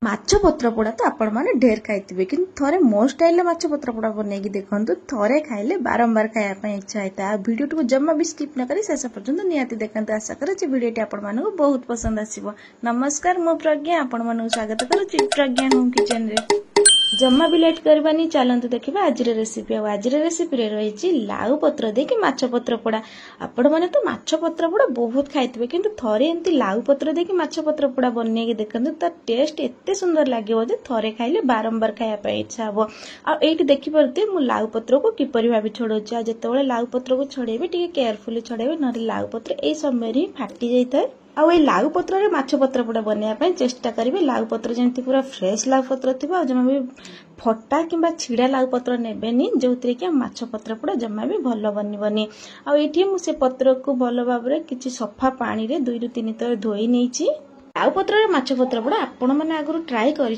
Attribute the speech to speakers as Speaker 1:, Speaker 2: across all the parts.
Speaker 1: माछ पत्र पोड़ा तो आपण मैंने ढेर खाई कि थे मो स्टाइल माछ पत्र पोड़ा बनई देखु थे खाइले बारंबार खायापी इच्छा होता है। वीडियो को जमा भी स्किप न करी शेष पर्यंत निहाती देखते आशा करुच्ची वीडियो आपण बहुत पसंद आसो। नमस्कार मु प्रज्ञा आपण मानक स्वागत करुच्ची प्रज्ञा होम किचन रे। जमा भी लेट करवानी चलतु देखा आज रेसिपी। आज रेसिपी रही लाउ पत्र देकी माछ पत्र पोड़ा। आपण मैंने तो माछ पत्र पोड़ा बहुत खाई कि थे एमती लाउ पत्र देकी माछ पत्र पोड़ा बनई देखते तार टेस्ट एते सुंदर लगे थे खाइले बारंबार खायापी इच्छा हम। आईटी देखिपे मु लाउ पत्र को किपर भाव छड़ाऊँ। जिते लाउ पत्र को छड़ेबे टी केयरफुली छड़ेबे ना लाउ पत्र यही समय ही फाटी जाए। आउ ये लाउ पत्र रे माछ पत्र पोड़ा बनवाई चेष्टा करेंगे। लाउ पत्र जमी पूरा फ्रेश लाउ पत्र थी जमा भी फटा किंबा छिड़ा लाउ पत्र नेबेनी जो थी कि माछ पत्र पोड़ा जमा भी भल बनबनी। आईटी मुझे पत्र को भल भाव किसी सफा पानी रे 2 ରୁ 3 थर धोई नहीं। लाउ पत्र रे माछ पत्र पोड़ा आपण मैंने आगु ट्राए कर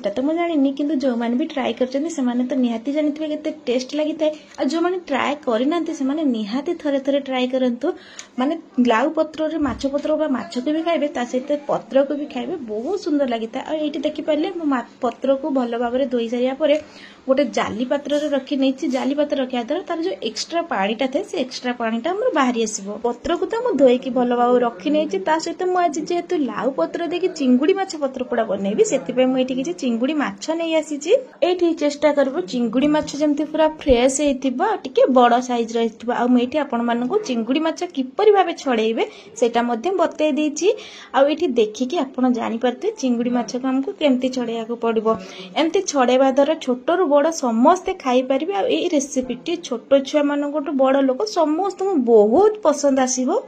Speaker 1: तो मुझे जानी कि जो मैंने भी ट्राए कर तो निहाती जानी केते टेस्ट लगी था। जो मैंने ट्राए करना से निहाती थरे थरे ट्राए करंतु माने लाउ पत्र रे माछ पत्र बा माछ को भी खाइबे ता सहित पत्र को भी खाइबे बहुत सुंदर लगी था। और ये देखि पारे मो पत्र को भल भाव धोई सारिया परे गोटे जाली पात्र रे रखी नहीं। जाली पात्र रखा द्वारा तार जो एक्स्ट्रा पानीटा थे से एक्स्ट्रा पानीटा हमर बाहरी आसीबो। पत्र को तो मु धोईकी भल भाव रखी नहीं। ता सहित मु आज जेहेतु लाउ पत्र देकी चिंगुड़ी माछ पत्र पोड़ा बनैबी सेति मु एठी किछि चिंगुड़ी माछ नै आसीछि। एठी चेष्टा करबो चिंगुड़ी माछ जेमति पूरा फ्रेश हेतिबा टिके बड़ साइज रहितबा। आ मु एठी आपण मानकु चिंगुड़ी माछ किपरि भाबे छड़ेइबे सेटा मध्ये बतै देछि। आ एठी देखिकि आपण जानि परते चिंगुड़ी माछ को हमकु केमति छड़ेया को पड़िबो। एमति छड़ेबा द्वारा छोटरु बड़ समस्ते खाई परिबे। आ ए रेसिपीटी छोट छुआ मानकटु बड़ लोक समस्त बहुत पसंद आसीबो।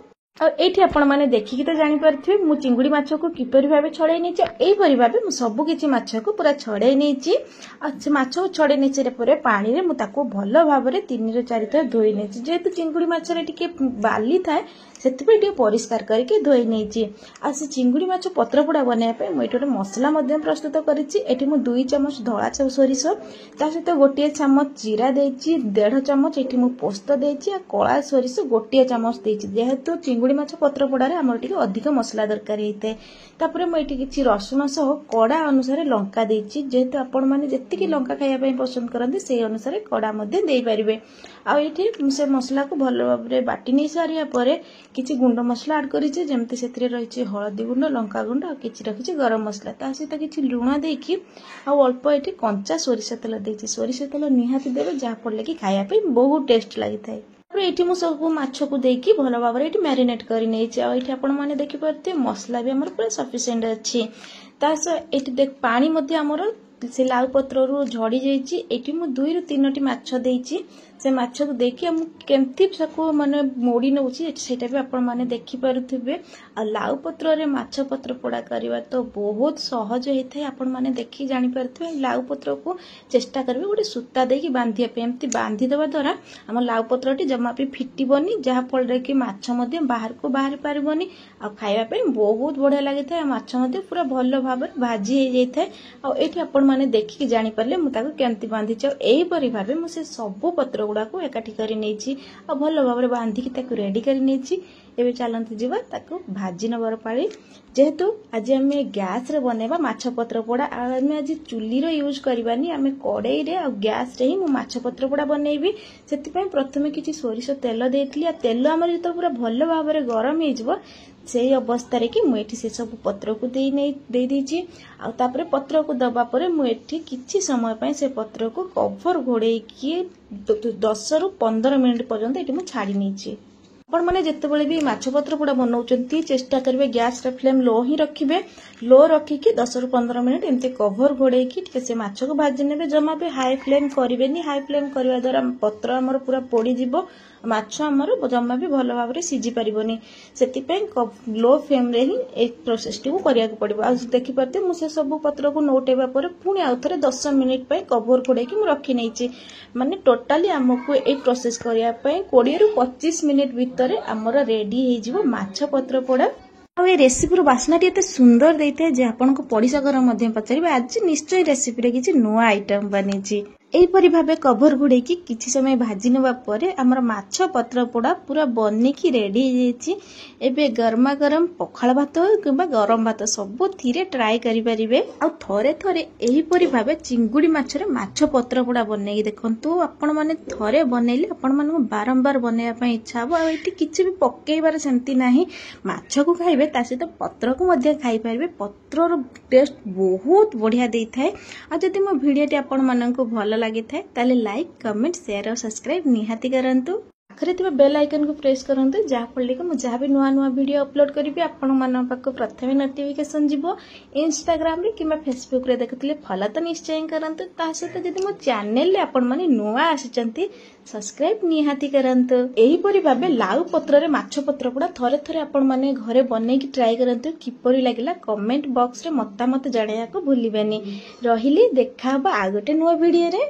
Speaker 1: एठी आपण माने देखिकी तो जानि परथिबे मु चिंगुड़ी माछ को किपरि भाबे छड़ै नेछि। एई परि भाबे मु सब किछि माछ को पूरा छड़ै नेछि। आ से माछ को छड़ै नेछि रे परे पानी रे मु ताको भलो भाबरे 3 ରୁ 4 थर धोई नेछि। जेतु चिंगुड़ी माछ रे टिके बाली थाए सेति टिके परिष्कार करके धोई नेछि। आ से चिंगुड़ी माछ पत्र पोड़ा बनाय पे मु एठोरे मसला मध्ये प्रस्तुत करिछि। एठी मु 2 चमच धळा सोरिष ता सहित 1 चमच जीरा देछि 1.5 चमच एठी मु पोस्त देछि। आ कळा सोरिष 1 चमच देछि। जेहेतु चिंगुड़ी माछ पत्र पोड़ारे हमर टिके अधिक मसला दरकार हेते। तापरे मु एठी किछि रसुन सह कड़ा अनुसार लंका देछि। जेहेतु आपण माने जत्तिकी लंका खाया पई पसंद करंती सेही अनुसार कड़ा मध्ये देई परिबे। आ एठी से मसला को भलो भाबरे बाटी नै सारिया परे किछि गुंड मसला ऐड करिछि जेमति सेथिरे रहिछि हळदी गुंड लंका गुंड आ किछि रखिछि गरम मसला ता सहित किछि लुण देकी आ अल्प एठी कंचा सोरिष तेल देछि। सोरिष तेल निहाती देबे जा पड़ले कि खाया पई बहुत टेस्ट लागि थाए। एठी मु सब माछ को देकी भल भाव एठी मैरिनेट करि नै छै। आ एठी आपण माने देखि परते मसला भी हमर पूरा सफिशिएंट अछि। तास एठी देख पानी मध्ये हमर से लाउ पत्र रु झड़ी जाइछि। एठी मु 2 ରୁ 3ଟି माछ देइछि। से माछ को देखि हम केमति सको माने मोड़ी नउछि सेटा भी आपण माने देखि पारुथिबे। आ लाउ पत्र रे माछ पत्र पोड़ा करबा तो बहुत सहज हेथाय। आपण माने देखि जानि पारुथिबे। लाउ पत्र को चेष्टा करबे गोटे सूता देकी बांधिया पे एमति बांधि देबा द्वारा हम लाउ पत्रटी जमा भी फिटिबनी जहा फल रे कि माछ मध्ये बाहर को बाहर पारबनी। आ खाइबा पे बहुत बढ़िया लागि थाय। माछ मध्ये पूरा भलो भाबे भाजी हे जाय थाय। आ एठी आपण माने देखि जानि परले मु ताको केमति बांधि छ। एही परि भाबे मु से सब पत्र गुडा को एकाठी करी नेछि। आ भलो भाबरे बांधि कि ताको रेडी करी नेछि। एबे चलंतु जीवा ताको भाजी नबर पाड़ी। जेहेतु आज आम गैस रे बनेबा माछ पत्र पोड़ा आम आज चुली रो यूज करबानी आम कड़ाई रे आ गैस रे ही मु माछ पत्र पोड़ा बनैबी। सेति पय प्रथमे किछि सोरिष तेल देइतली। आ तेल हमर जतो पूरा भलो भाबरे गरम हे जबो सेही अवस्था रे कि मु एठी से सब पत्र को दे देछि। आ तापरे पत्र को दबा परे मु एठी किछि समय पय से पत्र को कवर घोड़े कि 10 ରୁ 15 मिनिट पर्यंत एठी मु छाड़ी नेछि। आपण माने जेतेबेले भी माछ पत्र पोड़ा बनाउचंती चेष्टा करबे गैस रे फ्लेम लो ही रखिबे। लो रखिकी 10 ରୁ 15 मिनिट एमते कवर घोड़े की टिके से माछ को भाजी नेबे। जमा भी हाई फ्लेम करिवेनी। हाई फ्लेम करबा द्वारा पत्र हमर पूरा पोड़ी जिवो। माछ हमर जमा भी भलो भाबरे सिझी परिबोनी। सेति पे लो फ्लेम रे ही एक प्रोसेस टी को करिया को पड़िबो। आ देखि परते मु से सब पत्र को नोटेबा परे पुनी आउथरे 10 मिनिट पे कवर घोड़े की मु रखी नैछि। माने टोटली हमको ए प्रोसेस करिया पे 20 ରୁ 25 मिनिट भितरे हमर रेडी हे जिवो माछ पत्र पोड़ा। आ ए रेसिपी रो बास्नाटी एते सुंदर देइते जे आपन को पडिसा घर मध्ये पचारिबे आज निश्चय रेसिपी रे किछि नुवा आइटम बनिछि। एहीपरि भावे कभर घोड़े किछि समय भाजी नवा परे हमर माछ पत्र पोड़ा पूरा बनिकी रेडी हो जाइछि। एबे गरमा गरम पखाल भात किंबा गरम भात सबु थिरे ट्राई करि परिबे। आ थरे थरे एहीपरि भावे चिंगुड़ी माछरे माछ पत्र पोड़ा बनेई देखंतु। आपण माने थरे बनेइले आपण मानकु बारंबार बनेया पई इच्छा हो। आ एठी किछि भी पकेइबार सेंती नाही। माछ को खाइबे ता सहित पत्र को मध्य खाइ परिबे। पत्रर टेस्ट बहुत बढ़िया देई थाए। आ जदि मो भिडियोटी आपण मानकु भल लगी थाए ताले लाइक कमेंट शेयर और सब्सक्राइब निहाती करंतु। आखरे थिबा बेल आइकन को प्रेस करंतु जहा पड़ले कि मु जहा भी नुआ नुआ वीडियो अपलोड करिबी आपण मानन पाको प्रथमे नोटिफिकेशन जिवो। इंस्टाग्राम रे किबा फेसबुक रे देखथिले फॉलो तो निश्चय करंतु। ता सहित जदि मो चैनल रे आपण माने नुआ आसिचंती सब्सक्राइब निहाती करंतु। एही परि भाबे लाउ पत्र रे माछ पत्र पुडा थरे थरे आपण माने घरे बनै कि ट्राई करंतु। किपरि लागिला कमेंट बॉक्स रे मतामत जणाया को भूलिबेनी। रहिली देखा हबा आ गोटे नुआ वीडियो रे।